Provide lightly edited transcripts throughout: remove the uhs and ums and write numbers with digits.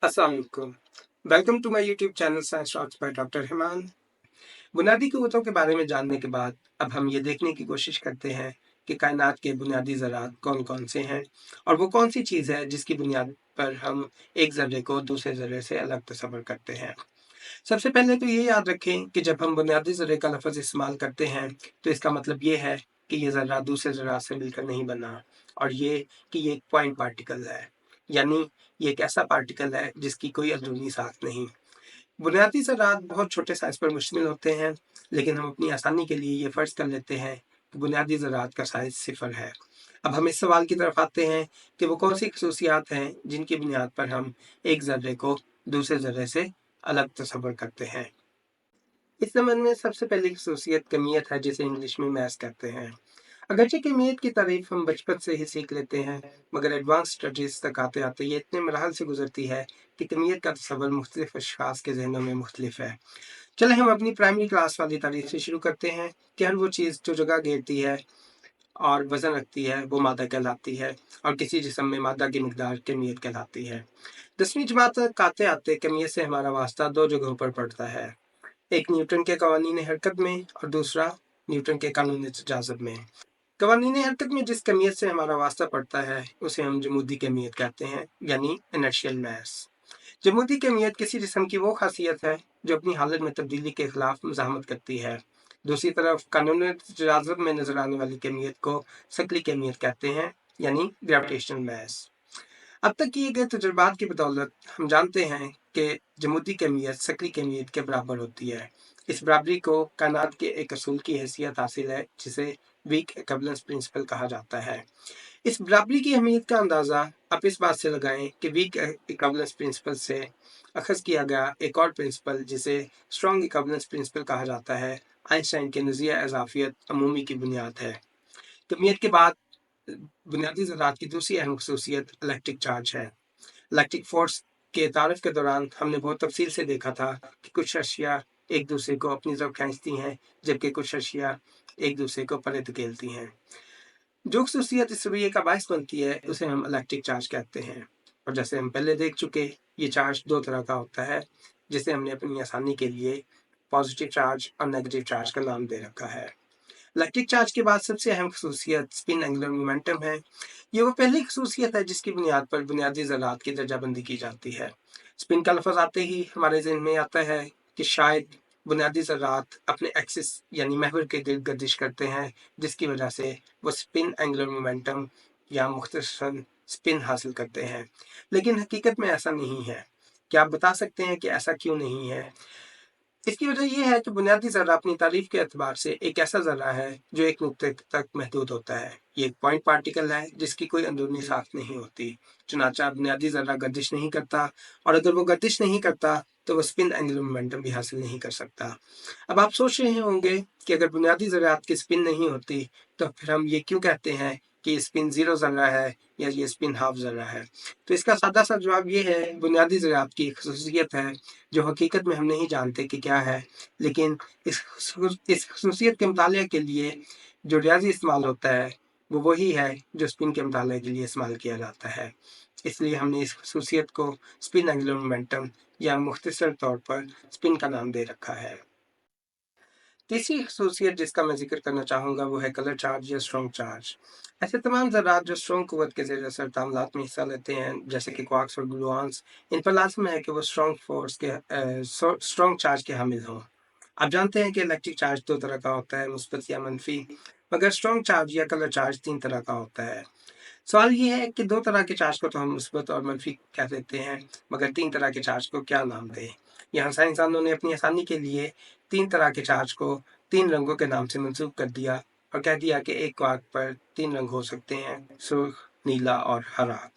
अस्सलाम वालेकुम। Welcome to my YouTube channel science talks by doctor Himan. बुनियादी क़ुव्वतों के बारे में जानने के बाद अब हम ये देखने की कोशिश करते हैं कि कायनात के बुनियादी ज़रात कौन-कौन से हैं और वो कौन-सी चीज़ है जिसकी बुनियाद पर हम एक ज़र्रे को दूसरे ज़र्रे से अलग तस्वर करते हैं। सबसे पहले तो ये याद रखें कि जब हम बुनियादी ज़र्रे का लफ़्ज़ इस्तेमाल करते हैं तो इसका मतलब ये है कि ये ज़र्रा दूसरे ज़र्रा से मिलकर नहीं बना और ये कि ये एक पॉइंट पार्टिकल है, यानी ये एक ऐसा पार्टिकल है जिसकी कोई अंदरूनी साख नहीं। बुनियादी ज़रात बहुत छोटे साइज़ पर मुश्तमिल होते हैं, लेकिन हम अपनी आसानी के लिए ये फ़र्ज़ कर लेते हैं कि बुनियादी ज़रात का साइज़ सिफ़र है। अब हम इस सवाल की तरफ आते हैं कि वो कौन-सी ख़ुसूसियात हैं जिनकी बुनियाद पर हम एक ज़र्रे को दूसरे ज़र्रे से अलग तस्वर करते हैं। इस ज़मन में सबसे पहली ख़ुसूसियत कमियत है जिसे इंग्लिश में मैथ कहते हैं। अगरचे कमियत की तारीफ़ हम बचपन से ही सीख लेते हैं, मगर एडवांस स्टडीज़ तक आते-आते ये इतने मराहल से गुज़रती है कि कमियत का तसव्वुर मुख्तलिफ़ अशख़ास के ज़हनों में मुख्तलिफ़ है। चलें हम अपनी प्राइमरी क्लास वाली तारीफ़ से शुरू करते हैं कि हर वो चीज़ जो जगह घेरती है और वज़न रखती है वो मादा कहलाती है और किसी जिस्म में मादा की मिक़दार कमियत कहलाती है। 10वीं जमात तक आते-आते कमियत से हमारा वास्ता 2 जगहों पर पड़ता है। एक न्यूटन के कवानीन हरकत में और दूसरा न्यूटन के कानून इजाज़त में। कवानीन हरकत में जिस कमियत से हमारा वास्ता पड़ता है उसे हम जमूदी कमियत कहते हैं, यानी इनर्शियल मास। जमूदी कमियत किसी जिस्म की वो खासियत है जो अपनी हालत में तब्दीली के खिलाफ मज़ाहमत करती है। दूसरी तरफ कानून इजाज़त में नज़र आने वाली कमियत को शकली कमियत कहते हैं, यानी ग्रेविटेशनल मास। अब तक किए गए तजुर्बात की बदौलत हम जानते हैं कि जमूदी कमियत शकली कमियत के बराबर होती है। इस बराबरी को कायनात के एक असूल की हैसियत हासिल है जिसे वीक इक्विवेलेंस प्रिंसिपल कहा जाता है। इस बराबरी की अहमियत का अंदाज़ा आप इस बात से लगाएं कि वीक इक्विवेलेंस प्रिंसिपल से अखज़ किया गया एक और प्रिंसिपल जिसे स्ट्रॉन्ग इक्विवेलेंस प्रिंसिपल कहा जाता है, आइंस्टाइन के नज़रिया इज़ाफ़ियत अमूमी की बुनियाद है। कमियत के बाद बुनियादी ज़रात की दूसरी अहम ख़ुसूसियत इलेक्ट्रिक चार्ज है। इलेक्ट्रिक फ़ोर्स के तारुफ़ के दौरान हमने बहुत तफ़सील से देखा था कि कुछ अशिया एक दूसरे को अपनी तरफ खींचती हैं, जबकि कुछ अशिया एक दूसरे को परे धकेलती हैं। जो ख़ुसूसियत इस रवैये का बायस बनती है उसे हम इलेक्ट्रिक चार्ज कहते हैं और जैसे हम पहले देख चुके ये चार्ज 2 तरह का होता है, जिसे हमने अपनी आसानी के लिए पॉजिटिव चार्ज और नेगेटिव चार्ज का नाम दे रखा है। इलेक्ट्रिक चार्ज के बाद सबसे अहम ख़ुसूसियत स्पिन एंगुलर मोमेंटम है। ये वो पहली ख़ुसूसियत है जिसकी बुनियाद पर बुनियादी ज़रात की दर्जाबंदी की जाती है। स्पिन का लफ़्ज़ आते ही हमारे ज़हन में आता है कि शायद बुनियादी ज़रात अपने एक्सिस यानी महवर के गिर्द गर्दिश करते हैं, जिसकी वजह से वो स्पिन एंगुलर मोमेंटम या मुख्तसरन स्पिन हासिल करते हैं। लेकिन हकीकत में ऐसा नहीं है। क्या आप बता सकते हैं कि ऐसा क्यों नहीं है? इसकी वजह ये है कि बुनियादी ज़र्रा अपनी तारीफ़ के एतबार से एक ऐसा ज़र्रा है जो एक नुक्ते तक महदूद होता है। ये एक पॉइंट पार्टिकल है जिसकी कोई अंदरूनी साख नहीं होती। चुनांचे बुनियादी ज़र्रा गर्दिश नहीं करता और अगर वो गर्दिश नहीं करता तो वो स्पिन एंगुलर मोमेंटम भी हासिल नहीं कर सकता। अब आप सोच रहे होंगे कि अगर बुनियादी ज़रात की स्पिन नहीं होती तो फिर हम ये क्यों कहते हैं कि ये स्पिन ज़ीरो ज़र्रा है या ये स्पिन हाफ ज़र्रा है? तो इसका सादा सा जवाब ये है, बुनियादी ज़रात की एक ख़ुसूसियत है जो हकीकत में हम नहीं जानते कि क्या है, लेकिन इस ख़ुसूसियत के मुताले के लिए जो रियाज़ी इस्तेमाल होता है वो वही है जो स्पिन के मुताले के लिए इस्तेमाल किया जाता है। इसलिए हमने इस ख़ुसूसियत को स्पिन एंगुलर मोमेंटम या मुख्तसर तौर पर स्पिन का नाम दे रखा है। तीसरी ख़ुसूसियत जिसका मैं ज़िक्र करना चाहूँगा वो है कलर चार्ज या स्ट्रॉन्ग चार्ज। ऐसे तमाम ज़रात जो स्ट्रॉन्ग क़ुव्वत के ज़ेर असर तामलात में हिस्सा लेते हैं, जैसे कि क्वार्क्स और ग्लूऑन्स, इन पर लाज़िम है कि वो स्ट्रॉन्ग चार्ज के हामिल हों। आप जानते हैं कि इलेक्ट्रिक चार्ज 2 तरह का होता है, मुस्बत या मनफ़ी, मगर स्ट्रॉन्ग चार्ज या कलर चार्ज 3 तरह का होता है। सवाल ये है कि 2 तरह के चार्ज को तो हम मुस्बत और मनफ़ी कह देते हैं, मगर 3 तरह के चार्ज को क्या नाम दें? यहाँ साइंसदानों ने अपनी आसानी के लिए 3 तरह के चार्ज को 3 रंगों के नाम से मंसूब कर दिया और कह दिया कि एक क्वार्क पर 3 रंग हो सकते हैं, सुर्ख, नीला और हरा।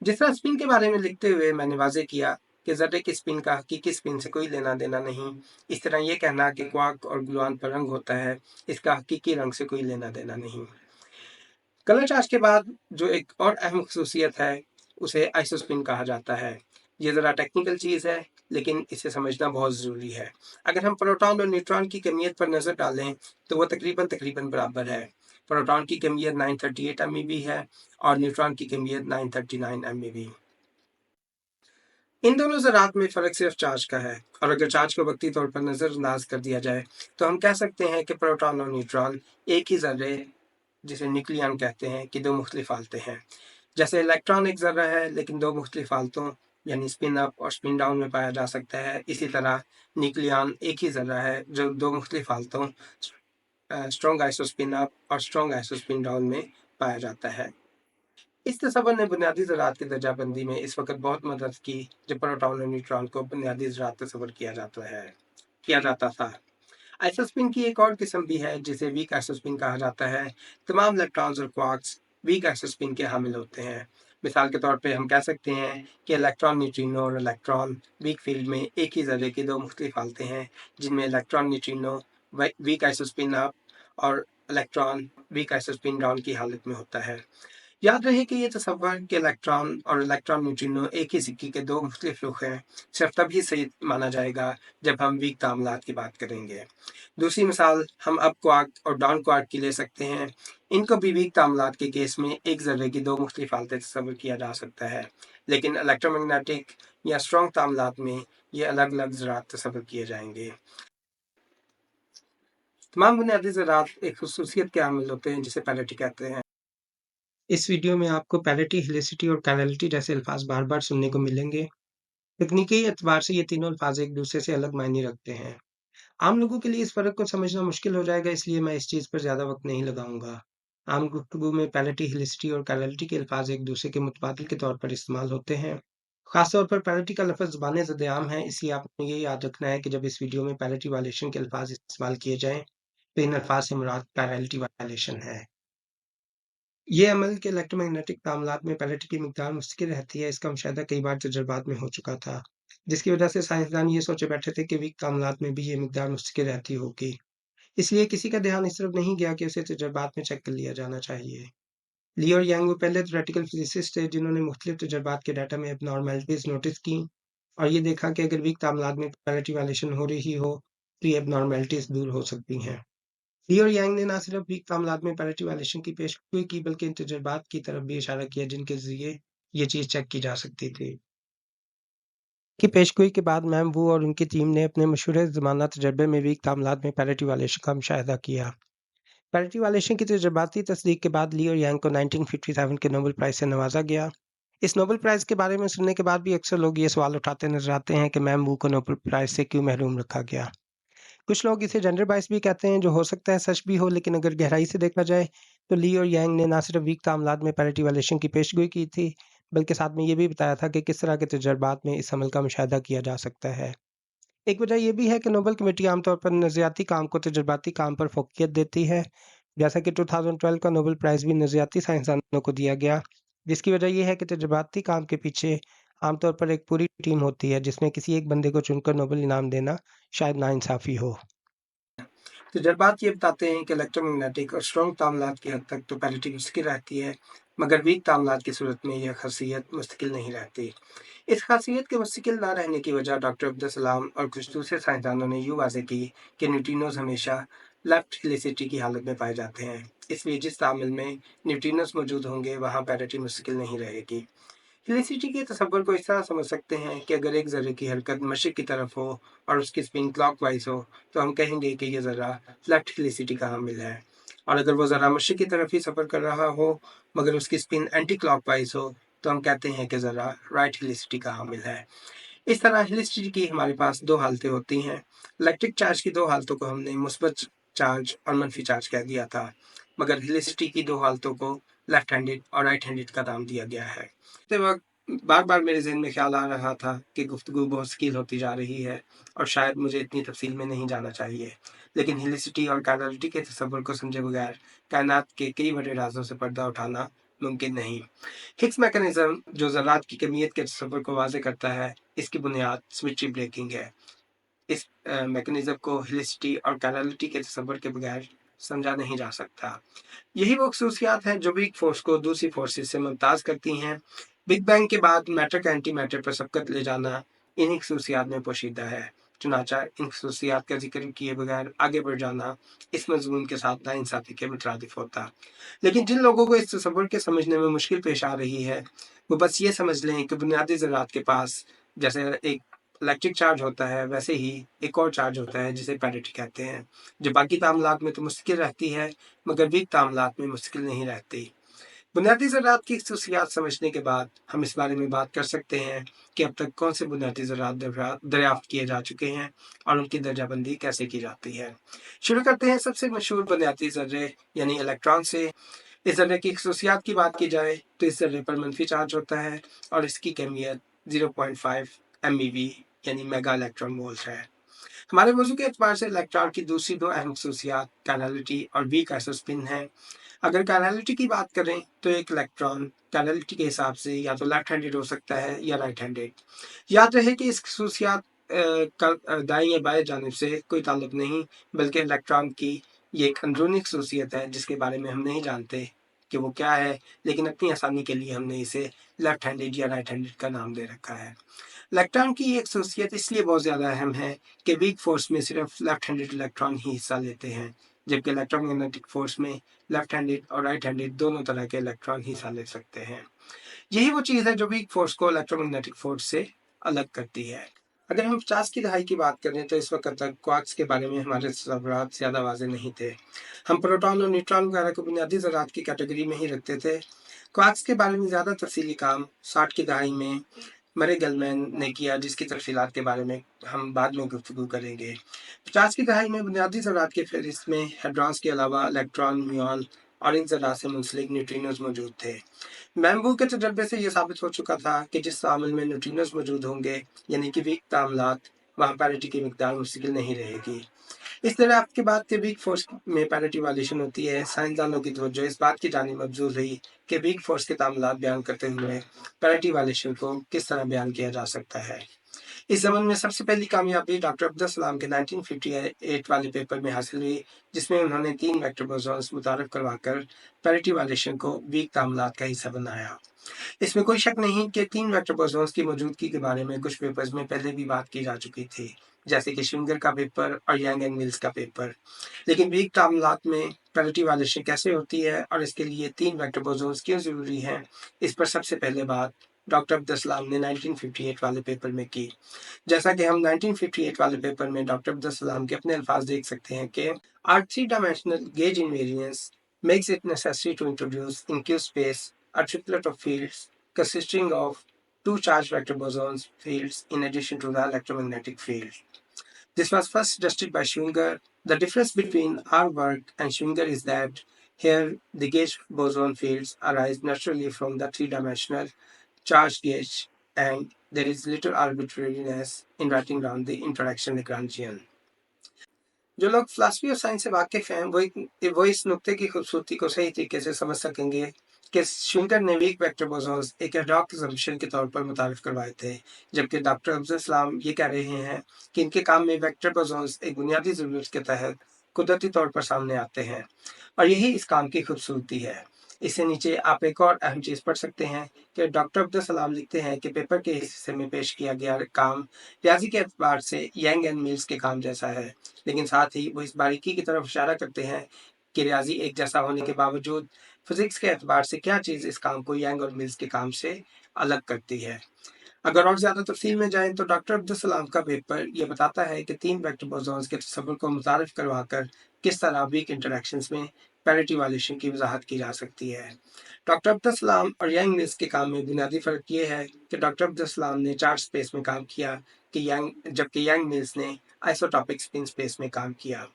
जिस तरह स्पिन के बारे में लिखते हुए मैंने वाज़ेह किया कि ज़र्रे की स्पिन का हकीकी स्पिन से कोई लेना-देना नहीं, इस तरह ये कहना कि क्वार्क और ग्लूऑन पर रंग होता है, इसका हकीकी रंग से कोई लेना-देना नहीं। कलर चार्ज के बाद जो एक और अहम ख़ुसूसियत है, उसे आइसोस्पिन कहा जाता है। ये ज़रा टेक्निकल चीज़ है, लेकिन इसे समझना बहुत ज़रूरी है। अगर हम प्रोटॉन और न्यूट्रॉन की कमियत पर नज़र डालें, तो वो तकरीबन बराबर है। प्रोटॉन की कमियत 938 MeV है और न्यूट्रॉन की कमियत 939 MeV। इन दोनों ज़रात में फ़र्क सिर्फ चार्ज का है, और अगर चार्ज को वक्ती तौर पर नज़रअंदाज कर दिया जाए तो हम कह सकते हैं कि प्रोटॉन और न्यूट्रॉन एक ही ज़र्रे, जिसे न्यूक्लियन कहते हैं, की दो मुख्तलिफ हालतें हैं। जैसे इलेक्ट्रॉन एक ज़र्रा है लेकिन दो मुख्तलिफ हालतों यानी स्पिन अप और स्पिन डाउन में पाया जा सकता है, इसी तरह न्यूक्लियन एक ही ज़र्रा है जो दो मुख्तलिफ हालतों स्ट्रॉन्ग आइसोस्पिन अप और स्ट्रॉन्ग आइसोस्पिन डाउन में पाया जाता है। इस तस्वर ने बुनियादी ज़रात की दर्जाबंदी में इस वक्त बहुत मदद की जब प्रोटॉन और न्यूट्रॉन को बुनियादी ज़रात तस्वर किया जाता था। आइसोस्पिन की एक और किस्म भी है जिसे वीक आइसोस्पिन कहा जाता है। तमाम इलेक्ट्रॉन्स और क्वार्क्स वीक आइसोस्पिन के हामिल होते हैं। मिसाल के तौर पे हम कह सकते हैं कि इलेक्ट्रॉन न्यूट्रिनो और इलेक्ट्रॉन वीक फील्ड में एक ही ज़र्रे की दो मुख्तलिफ हालतें हैं, जिनमें electron neutrino weak isospin up और इलेक्ट्रॉन वीक आइसोस्पिन डाउन की हालत में होता है। याद रहे कि ये तस्वर कि इलेक्ट्रॉन और इलेक्ट्रॉन न्यूट्रिनो एक ही सिक्के के दो मुख्तलिफ रुख हैं सिर्फ तभी सही माना जाएगा जब हम वीक तामलात की बात करेंगे। दूसरी मिसाल हम अप क्वार्क और डाउन क्वार्क की ले सकते हैं। इनको भी वीक तामलात के केस में एक ज़र्रे की दो मुख्तलिफ हालतें तस्वर किया जा सकता है, लेकिन इलेक्ट्रोमैग्नेटिक या स्ट्रॉन्ग तामलात में ये अलग अलग ज़रात तस्वर किए जाएंगे। तमाम बुनियादी ज़रात एक खसूसियत के हामिल होते हैं जिसे पैरिटी कहते हैं। इस वीडियो में आपको पैरिटी, हेलिसिटी और कायरलिटी जैसे अल्फाज बार बार सुनने को मिलेंगे। तकनीकी एतबार से ये तीनों अल्फाज एक दूसरे से अलग मायने रखते हैं। आम लोगों के लिए इस फ़र्क को समझना मुश्किल हो जाएगा, इसलिए मैं इस चीज़ पर ज़्यादा वक़्त नहीं लगाऊँगा। आम गुफ्तगू में पैरिटी, हेलिसिटी और कायरलिटी के अल्फाज एक दूसरे के मुतबादिल के तौर पर इस्तेमाल होते हैं। ख़ास तौर पर पैरिटी का लफ़्ज़ ज़ुबान ज़द-ए-आम है, इसलिए आपने ये याद रखना है कि जब इस वीडियो में पैरिटी वायलेशन के अल्फाज इस्तेमाल किए जाएँ, तो इन अल्फाज से मुराद कायरलिटी वायलेशन है। ये अमल के इलेक्ट्रोमैग्नेटिक तामलात में पैरिटी की मिकदार मुस्तकिल रहती है, इसका मुशाहिदा कई बार तजुर्बात में हो चुका था, जिसकी वजह से साइंसदान ये सोचे बैठे थे कि वीक तामलात में भी ये मिकदार मुस्तकिल रहती होगी। इसलिए किसी का ध्यान इस तरफ नहीं गया कि उसे तजुर्बात में चेक कर लिया जाना चाहिए। ली और यांग वो पहले थ्योरेटिकल फिज़िसिस्ट थे जिन्होंने मुख्तलिफ तजुर्बात के डाटा में एबनॉर्मैलिटीज़ नोटिस की और ये देखा कि अगर वीक तामलात में पैरिटी वायलेशन हो रही हो, तो ये एबनॉर्मैलिटीज़ दूर हो सकती हैं। ली और यांग ने न सिर्फ वीक मामलात में पैरिटी वायलेशन की पेशगोई की बल्कि इन तजुर्बात की तरफ भी इशारा किया जिनके ज़रिए ये चीज़ चेक की जा सकती थी। की पेशगोई के बाद मैम वू और उनकी टीम ने अपने मशहूर ज़माना तजर्बे में वीक मामलात में पैरिटी वायलेशन का मुशाहिदा किया। पैरिटी वायलेशन की तजुर्बाती तस्दीक के बाद ली और यांग को 1957 के नोबेल प्राइज़ से नवाज़ा गया। इस नोबेल प्राइज़ के बारे में सुनने के बाद भी अक्सर लोग ये सवाल उठाते नज़र आते हैं कि मैम वू को नोबेल प्राइज़ से क्यों महरूम रखा गया? कुछ लोग इसे जेंडर बायस भी कहते हैं, जो हो सकता है सच भी हो, लेकिन अगर गहराई से देखा जाए, तो ली और यांग ने ना सिर्फ वीक तामलात में पैरिटी वायलेशन की पेशगोई की थी, बल्कि साथ में ये भी बताया था कि किस तरह के तजर्बात में इस अमल का मुशाहिदा किया जा सकता है। एक वजह ये भी है कि नोबेल कमेटी आमतौर पर नज़रियाती काम को तजर्बाती काम पर फ़ोकियत देती है, जैसा कि 2012 का नोबेल प्राइज़ भी नज़रियाती साइंसदानों को दिया गया, जिसकी वजह ये है कि तजर्बाती काम के पीछे आमतौर पर एक पूरी टीम होती है, जिसमें किसी एक बंदे को चुनकर नोबेल इनाम देना शायद नाइंसाफ़ी हो। तजर्बात ये बताते हैं कि इलेक्ट्रोमैग्नेटिक और स्ट्रॉन्ग तामलात की हद तक तो पैरिटी मुस्तकिल रहती है, मगर वीक तामलात की सूरत में यह खासियत मुस्तकिल नहीं रहती। इस खासियत के मुस्तकिल ना रहने की वजह डॉक्टर अब्दुल सलाम और कुछ दूसरे साइंसदानों ने यूँ वाज़ेह की कि न्यूट्रिनोज़ हमेशा लेफ्ट हेलिसिटी की हालत में पाए जाते हैं। इसलिए जिस तामिल में न्यूट्रिनोज़ मौजूद होंगे, वहाँ पैरिटी मुस्तकिल नहीं रहेगी। हेलिसिटी के तस्वर को इस तरह समझ सकते हैं कि अगर एक ज़र्रे की हरकत मशरिक़ की तरफ हो और उसकी स्पिन क्लॉकवाइज़ हो, तो हम कहेंगे कि ये ज़र्रा लेफ्ट हेलिसिटी का हामिल है, और अगर वो ज़र्रा मशरिक़ की तरफ ही सफ़र कर रहा हो मगर उसकी स्पिन एंटी क्लॉकवाइज़ हो, तो हम कहते हैं कि ज़र्रा राइट हेलिसिटी का हामिल है। इस तरह हेलिसिटी की हमारे पास दो हालतें होती हैं। इलेक्ट्रिक चार्ज की दो हालतों को हमने मुस्बत चार्ज और मनफी चार्ज कह दिया था, मगर हेलिसिटी की दो हालतों को लेफ्ट हैंडेड और राइट हैंडेड का नाम दिया गया है। तो वक्त बार बार मेरे जहन में ख्याल आ रहा था कि गुफ्तगू बहुत स्किल होती जा रही है और शायद मुझे इतनी तफसील में नहीं जाना चाहिए, लेकिन हेलिसिटी और कायरलिटी के तस्वर को समझे बगैर कायनात के कई बड़े राजों से पर्दा उठाना मुमकिन नहीं। हिग्स मैकेनिज्म जो ज़रात की कमियत के तस्वर को वाज़े करता है, इसकी बुनियाद सिमेट्री ब्रेकिंग है। इस मैकेनिज्म को हेलिसिटी और कायरलिटी के तस्वर के बगैर समझा नहीं जा सकता। यही वो खसूसियात हैं जो वीक फोर्स को दूसरी फोर्सेस से मुमताज़ करती हैं। बिग बैंग के बाद मैटर का एंटी मैटर पर सबकत ले जाना इन्हीं खसूसियात में पोशीदा है। चुनांचे इन खसूसियात का जिक्र किए बगैर आगे बढ़ जाना इस मज़मून के साथ नाइंसाफ़ी के मुतरादिफ होता। लेकिन जिन लोगों को इस तस्वर के समझने में मुश्किल पेश आ रही है, वो बस ये समझ लें कि बुनियादी ज़रात के पास जैसे एक इलेक्ट्रिक चार्ज होता है, वैसे ही एक और चार्ज होता है जिसे पैरिटी कहते हैं, जो बाकी तामलात में तो मुश्किल रहती है मगर वीक तामलात में मुश्किल नहीं रहती। बुनियादी ज़रात की खसूसियात समझने के बाद हम इस बारे में बात कर सकते हैं कि अब तक कौन से बुनियादी ज़रात दरियाफ्त किए जा चुके हैं और उनकी दर्जाबंदी कैसे की जाती है। शुरू करते हैं सबसे मशहूर बुनियादी ज़र्रे यानी इलेक्ट्रॉन से। इस ज़र्रे की खसूसियात की बात की जाए तो इस ज़र्रे पर मनफी चार्ज होता है और इसकी कमियत 0.5 MeV यानी मेगा इलेक्ट्रॉन वोल्ट है। हमारे मौजू के एतबार से इलेक्ट्रॉन की दूसरी दो अहम खसूसियात कैरलिटी और वीक आइसोस्पिन है। अगर कैरलिटी की बात करें तो एक इलेक्ट्रॉन कैरलिटी के हिसाब से या तो लेफ्ट हैंडेड हो सकता है या राइट हैंडेड। याद रहे कि इस खसूसियात का दाएं या बाएं जानिब से कोई ताल्लुक नहीं, बल्कि इलेक्ट्रॉन की ये एक अंदरूनी खसूसियत है जिसके बारे में हम नहीं जानते कि वो क्या है, लेकिन अपनी आसानी के लिए हमने इसे लेफ्ट हैंडेड या राइट हैंडेड का नाम दे रखा है। इलेक्ट्रॉन की ये खसूसियत इसलिए बहुत ज़्यादा अहम है कि वीक फोर्स में सिर्फ लेफ्ट हैंडेड इलेक्ट्रॉन ही हिस्सा लेते हैं, जबकि इलेक्ट्रोमैग्नेटिक फोर्स में लेफ्ट हैंडेड और राइट हैंडेड दोनों तरह के इलेक्ट्रॉन हिस्सा ले सकते हैं। यही वो चीज़ है जो वीक फोर्स को इलेक्ट्रोमैग्नेटिक फोर्स से अलग करती है। अगर हम 50 की दहाई की बात करें तो इस वक्त तक क्वार्क्स के बारे में हमारे तसव्वुरात ज़्यादा वाज़ेह नहीं थे। हम प्रोटॉन और न्यूट्रॉन वगैरह को बुनियादी ज़रात की कैटेगरी में ही रखते थे। क्वार्क्स के बारे में ज़्यादा तफसीली काम 60 की दहाई में मरे गलमैन ने किया, जिसकी तफसीलात के बारे में हम बाद में गुफ्तगू करेंगे। 50 की दहाई में बुनियादी ज़रात की फहरिस्त में हेड्रॉन्स के अलावा इलेक्ट्रॉन, म्यूऑन और इन ज़रात से मुंसलिक न्यूट्रिनोज मौजूद थे। मैम्बू के तजर्बे से यह साबित हो चुका था कि जिस तामुल में न्यूट्रिनोज मौजूद होंगे यानी कि वीक तामुलात, वहाँ पैरिटी की मिकदार मुस्तकिल नहीं रहेगी। इस दरियाफ्त के बाद के वीक फोर्स में पैरिटी वायलेशन होती है। साइंसदानों की तवज्जो इस बात की जानिब मबजूल रही कि वीक फोर्स के तामुलात बयान करते हुए पैरिटी वायलेशन को किस तरह बयान किया जा सकता है। इस ज़मन में सबसे पहली कामयाबी डॉक्टर अब्दुल सलाम के 1958 वाले पेपर में हासिल हुई, जिसमें उन्होंने 3 वेक्टर बोसॉन्स मुतारफ करवाकर पैरिटी वायलेशन को वीक तामुलात का हिस्सा बनाया। इसमें कोई शक नहीं कि 3 वेक्टर बोसॉन्स की मौजूदगी के बारे में कुछ पेपर्स में पहले भी बात की जा चुकी थी, जैसे कि श्विंगर का पेपर और यांग एंड मिल्स का पेपर। लेकिन वीक तामुलात में पैरिटी वायलेशन कैसे होती है और इसके लिए 3 वेक्टर बोसॉन्स क्यों ज़रूरी हैं, इस पर सबसे पहले बात डॉक्टर अब्दुल सलाम ने 1958 वाले पेपर में की। जैसा कि हम 1958 वाले पेपर में डॉक्टर अब्दुल सलाम के अपने अल्फाज देख सकते हैं कि our three-dimensional gauge invariance makes it necessary to introduce in Q space a triplet of fields consisting of two charged vector bosons fields in addition to the electromagnetic field. This was first suggested by Schwinger. The difference between our work and Schwinger is that here the gauge boson fields arise naturally from the three-dimensional charge gauge and there is little arbitrariness in writing down the interaction Lagrangian. जो लोग philosophy और science से वाकिफ हैं वो इस नुक्ते की खूबसूरती को सही तरीके से समझ सकेंगे कि श्विंगर ने वीक वेक्टर बोसॉन्स एक एडॉक असम्पशन के तौर पर मुतारिफ करवाए थे, जबकि डॉक्टर अब्दुल सलाम ये कह रहे हैं कि इनके काम में वेक्टर बोसॉन्स एक बुनियादी ज़रूरत के तहत कुदरती तौर पर सामने आते हैं और यही इस काम की खूबसूरती है। इससे नीचे आप एक और अहम चीज़ पढ़ सकते हैं कि डॉक्टर अब्दुल सलाम लिखते हैं कि पेपर के हिस्से में पेश किया गया काम रियाजी के एतबार से यांग एंड मिल्स के काम जैसा है, लेकिन साथ ही वो इस बारीकी की तरफ इशारा करते हैं कि रियाजी एक जैसा होने के बावजूद फिजिक्स के एतबार से क्या चीज़ इस काम को यांग और मिल्स के काम से अलग करती है। अगर और ज़्यादा तफसील में जाएं तो डॉक्टर अब्दुल सलाम का पेपर ये बताता है कि 3 वेक्टर बोसॉन्स के तसव्वुर को मुतारिफ करवाकर किस तरह वीक इंटरेक्शंस में पैरिटी वायलेशन की वजाहत की जा सकती है। डॉक्टर अब्दुल सलाम और यांग मिल्स के काम में बुनियादी फ़र्क ये है कि डॉक्टर अब्दुल सलाम ने चार्ज स्पेस में काम किया जबकि यांग मिल्स ने आइसोटॉपिक स्पिन स्पेस में काम किया।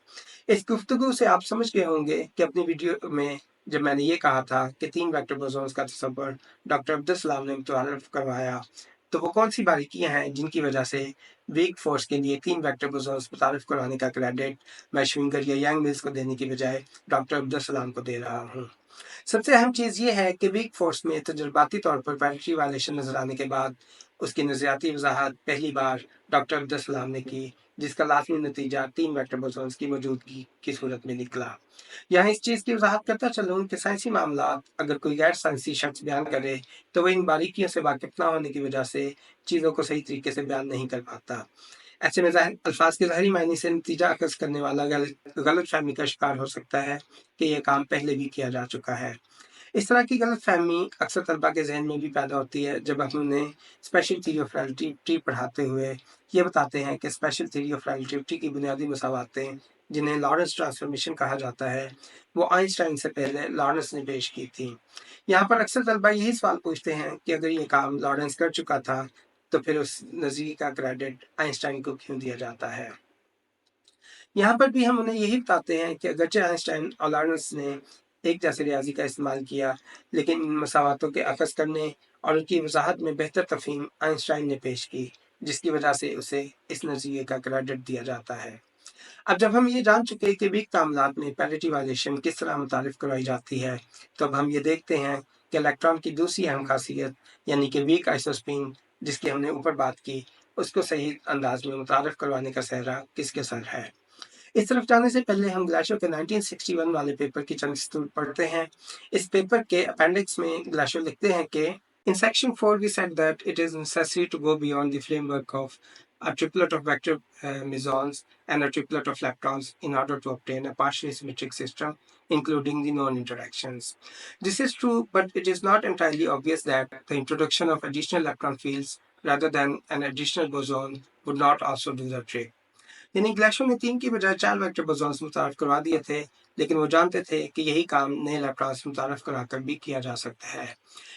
इस गुफ्तगू से आप समझ गए होंगे कि अपनी वीडियो में जब मैंने ये कहा था कि 3 वेक्टर बोसॉन्स का तसव्वुर डॉक्टर अब्दुल सलाम ने मुतारफ करवाया, तो वो कौन सी बारीकियां हैं जिनकी वजह से वीक फोर्स के लिए 3 वेक्टर बोसॉन्स मुतारिफ करवाने का क्रेडिट मैं श्विंगर या यांग मिल्स को देने की बजाय डॉक्टर अब्दुल सलाम को दे रहा हूँ। सबसे अहम चीज़ ये है कि वीक फोर्स में तजुर्बाती तौर पर पैरिटी वायलेशन नजर आने के बाद उसकी नज़रियाती वजाहत पहली बार डॉक्टर अब्दुल सलाम ने की, जिसका लाजमी नतीजा 3 वेक्टर बोसॉन्स की मौजूदगी की सूरत में निकला। यहाँ इस चीज़ की वजाहत करता चलूँ कि साइंसी मामलात अगर कोई गैर साइंसी शख्स बयान करे तो वह इन बारीकियों से वाकिफ ना होने की वजह से चीज़ों को सही तरीके से बयान नहीं कर पाता। ऐसे में अल्फाज के ज़ाहिरी मायने से नतीजा अखज़ करने वाला गलत फहमी का शिकार हो सकता है कि यह काम पहले भी किया जा चुका है। इस तरह की गलतफहमी अक्सर तलबा के जहन में भी पैदा होती है जब हम उन्हें स्पेशल थ्योरी ऑफ रिलेटिविटी पढ़ाते हुए ये बताते हैं कि स्पेशल थ्योरी ऑफ रिलेटिविटी की बुनियादी मसावातें, जिन्हें लॉरेंस ट्रांसफॉर्मेशन कहा जाता है, वो आइंस्टाइन से पहले लॉरेंस ने पेश की थी। यहाँ पर अक्सर तलबा यही सवाल पूछते हैं कि अगर ये काम लॉरेंस कर चुका था तो फिर उस नज़रिए का क्रेडिट आइंस्टाइन को क्यों दिया जाता है। यहाँ पर भी हम उन्हें यही बताते हैं कि अगरचे आइंस्टाइन और लॉरेंस ने एक जैसे रियाजी का इस्तेमाल किया, लेकिन इन मसावातों के अक्स करने और उनकी वजाहत में बेहतर तफहीम आइंस्टाइन ने पेश की, जिसकी वजह से उसे इस नज़रिए का क्रेडिट दिया जाता है। अब जब हम ये जान चुके कि वीक तामलात में पैरेटिवाइजेशन किस तरह मुतारिफ करवाई जाती है, तो अब हम ये देखते हैं कि इलेक्ट्रॉन की दूसरी अहम खासियत यानी कि वीक आइसोस्पिन, जिसकी हमने ऊपर बात की, उसको सही अंदाज में मुतारिफ करवाने का सहरा किसके सर है। इस तरफ जाने से पहले हम ग्लाशो के 1961 वाले पेपर की चंद सतूर पढ़ते हैं। इस पेपर के अपेंडिक्स में ग्लाशो लिखते हैं कि In section 4 we said that it is necessary to go beyond the framework of a triplet of vector mesons and a triplet of leptons in order to obtain a partially symmetric system, including the known interactions. This is true, but it is not entirely obvious that the introduction of additional electron fields rather than an additional boson would not also do the trick. यानी glacier ने 3 की बजाय 4 vector bosons मुतारफ करवा दिए थे, लेकिन वो जानते थे कि यही काम नए इलेक्ट्रॉन्स मुतारफ कराकर भी किया जा सकता है।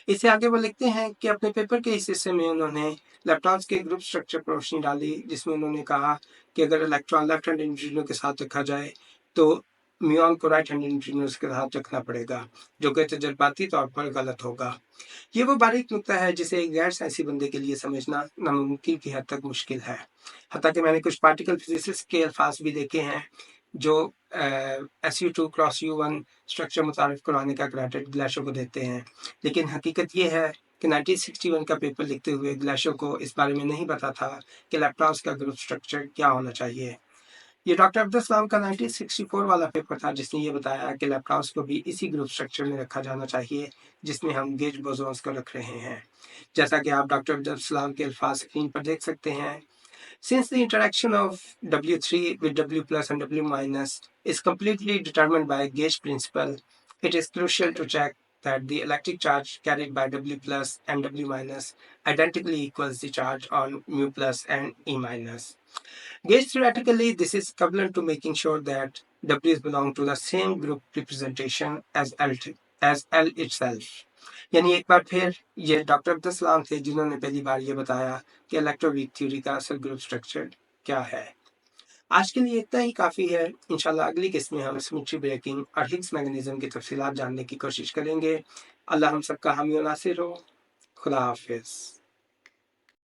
इससे आगे वो लिखते हैं कि अपने पेपर के इस हिस्से में उन्होंने इलेक्ट्रॉन्स के ग्रुप स्ट्रक्चर पर रोशनी डाली, जिसमें उन्होंने कहा कि अगर इलेक्ट्रॉन लेफ्ट हैंड न्यूट्रिनो के साथ रखा जाए तो म्यूऑन को राइट हैंड न्यूट्रिनोज के साथ रखना पड़ेगा, जो कि तजर्बाती तौर पर गलत होगा। ये वो बारीक नुकता है जिसे एक गैर साइंसी बंदे के लिए समझना नामुमकिन की हद तक मुश्किल है। हत्ता कि मैंने कुछ पार्टिकल फिजिसिस्ट के अल्फाज भी देखे हैं जो SU2 क्रॉस U1 स्ट्रक्चर मुतारिफ करवाने का क्रेडिट ग्लेशो को देते हैं, लेकिन हकीकत ये है कि 1961 का पेपर लिखते हुए ग्लेशो को इस बारे में नहीं पता था कि इलेक्ट्रॉन्स का ग्रुप स्ट्रक्चर क्या होना चाहिए। ये डॉक्टर अब्दुल सलाम का 1964 वाला पेपर था जिसने ये बताया कि इलेक्ट्रॉन्स को भी इसी ग्रुप स्ट्रक्चर में रखा जाना चाहिए जिसमें हम गेज बोसॉन्स को रख रहे हैं। जैसा कि आप डॉक्टर अब्दुल सलाम के अल्फाज स्क्रीन पर देख सकते हैं, Since the interaction of W3 with W plus and W minus is completely determined by gauge principle, it is crucial to check that the electric charge carried by W plus and W minus identically equals the charge on mu plus and E minus. Gauge theoretically, this is equivalent to making sure that W's belong to the same group representation as L itself. यानी एक बार फिर ये doctor Abdul Salam थे जिन्होंने पहली बार ये बताया कि इलेक्ट्रोवीक थ्योरी का असल ग्रुप स्ट्रक्चर क्या है। आज के लिए इतना ही काफ़ी है। इंशाल्लाह अगली किस्त में हम सिमेट्री ब्रेकिंग और हिग्स मैग्नीज्म की तफसीलात जानने की कोशिश करेंगे। अल्लाह हम सबका हामी और नासिर हो। खुदा हाफिज़।